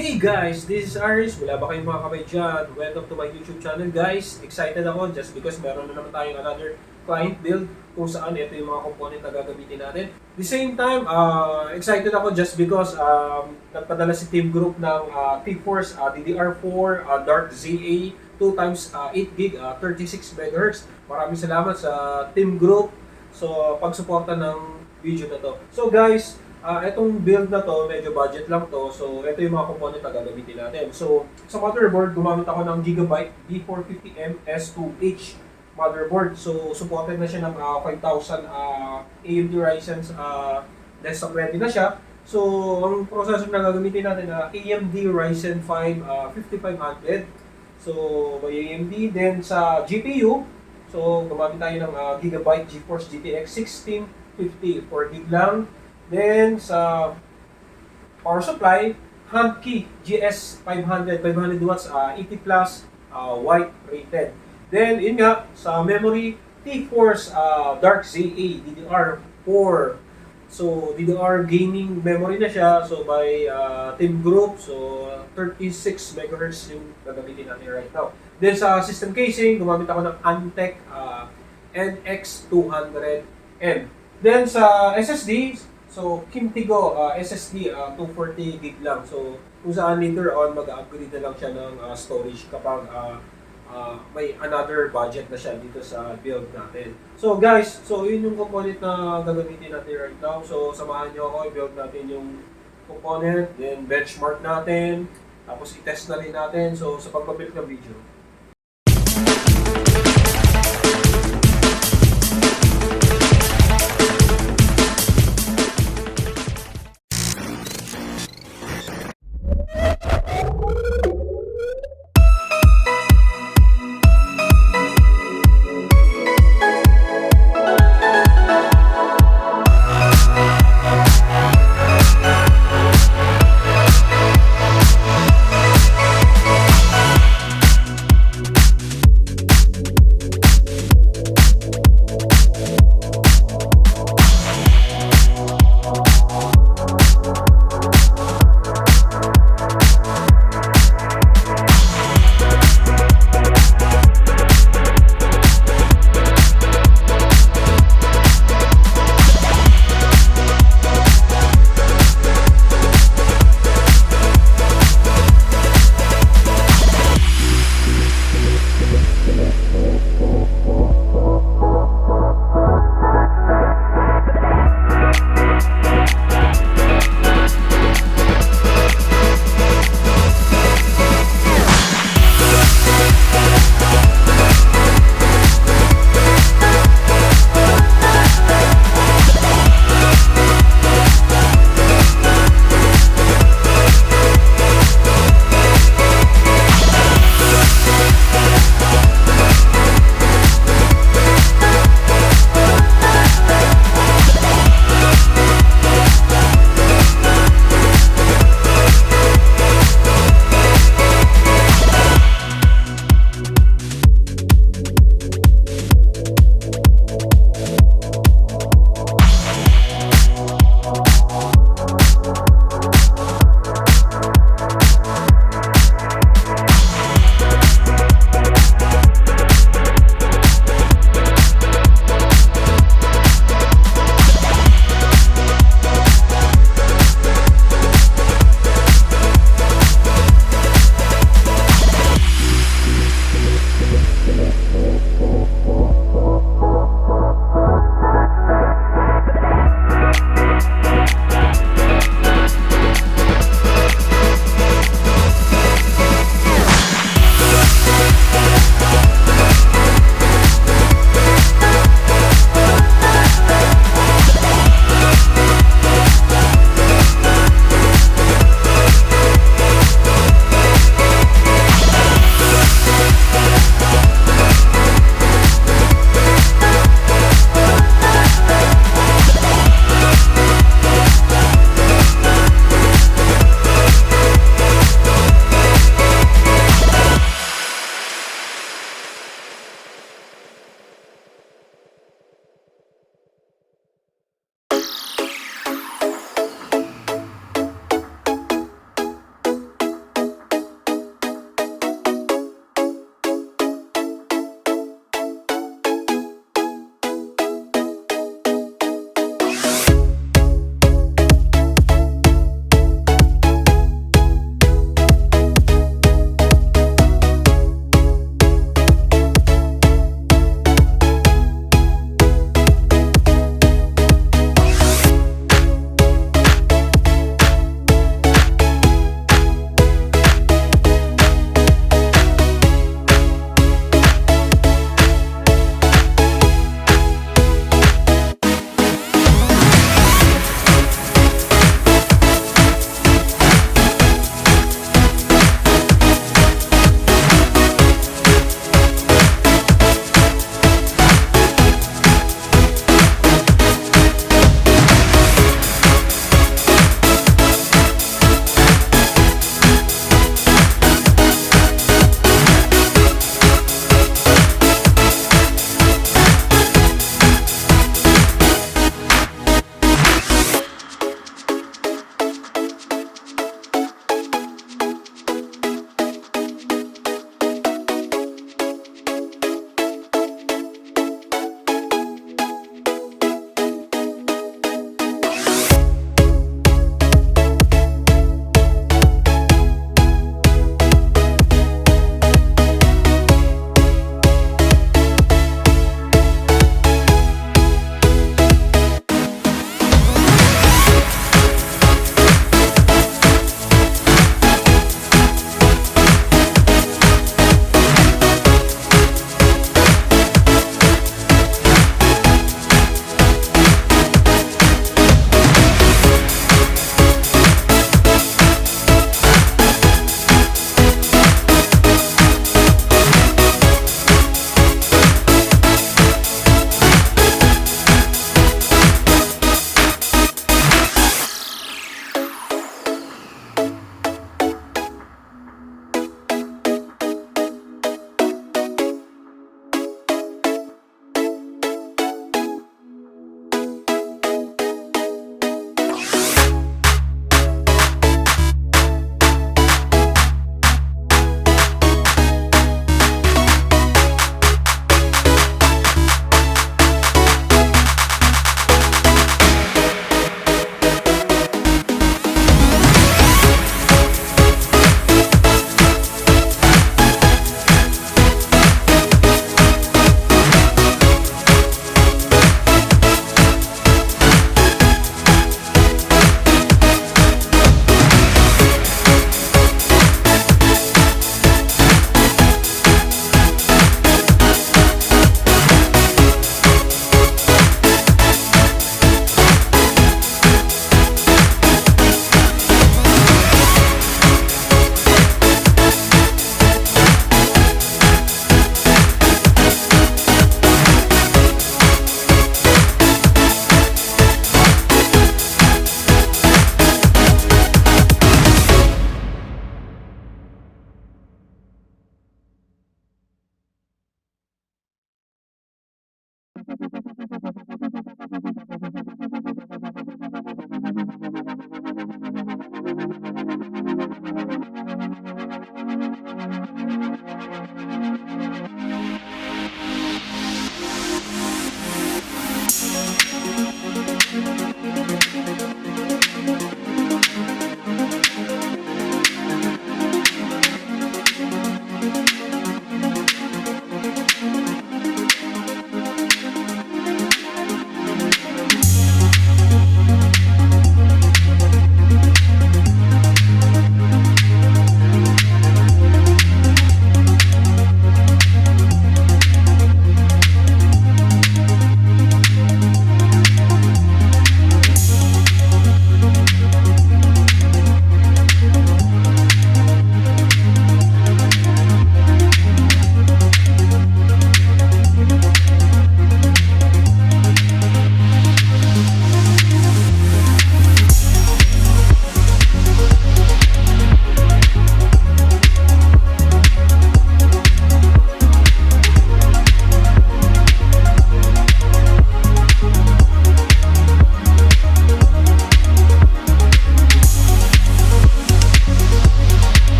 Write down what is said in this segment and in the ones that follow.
Hey guys, this is Aris. Wala ba kayong mga kamay dyan? Welcome to my YouTube channel guys. Excited ako just because meron na naman tayong another client build kung saan ito yung mga component na gagamitin natin. The same time, excited ako just because nagpadala si Teamgroup ng T-Fore DDR4 DARKZA 2x8GB 36 MHz. Maraming salamat sa Teamgroup so pagsuporta ng video na to. So guys, itong build na to, medyo budget lang to. So, ito yung mga component na gagamitin natin. So, sa motherboard, gumamit ako ng Gigabyte B450 S2h motherboard. So, supported na siya ng 5,000 AMD Ryzen desktop ready na siya. So, ang processor na gagamitin natin na Amd Ryzen 5 5500. So, by AMD. Then, sa GPU, so, gumamit tayo ng Gigabyte Gtx 1650 4GB lang. Then, sa power supply, Huntkey GS500 500 watts, 80 plus, white rated. Then, yun nga, sa memory, T-Fore's DARKZA DDR4. So, DDR gaming memory na siya. So, by Teamgroup. So, 36 MHz yung gagamitin natin right now. Then, sa system casing, gumamit ako ng Antec NX 200M. Then, sa SSD, so, kimtigo SSD 240GB lang. So, kung saan later on mag-upgrade na lang siya ng storage kapag may another budget na siya dito sa build natin. So guys, so yun yung component na gagamitin natin right now. So samahan nyo ako, i-build natin yung component, then benchmark natin, tapos i-test na rin natin. So sa pagpabuild ng video.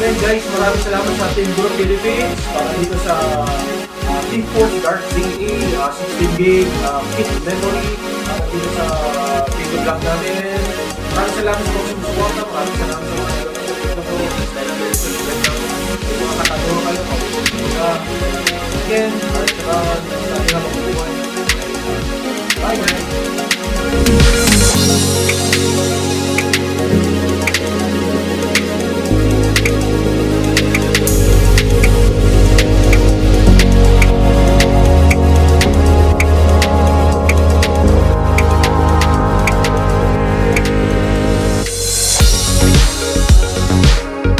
then guys, maraming salamat sa Teamgroup Philippians para dito sa T-Fore DARKZA 16GB kit memory para dito sa video vlog natin. Maraming salamat sa mga sumusuporta, maraming salamat sa mga mga katanungan kayo. Again, maraming salamat sa ating mga buwan. Bye guys!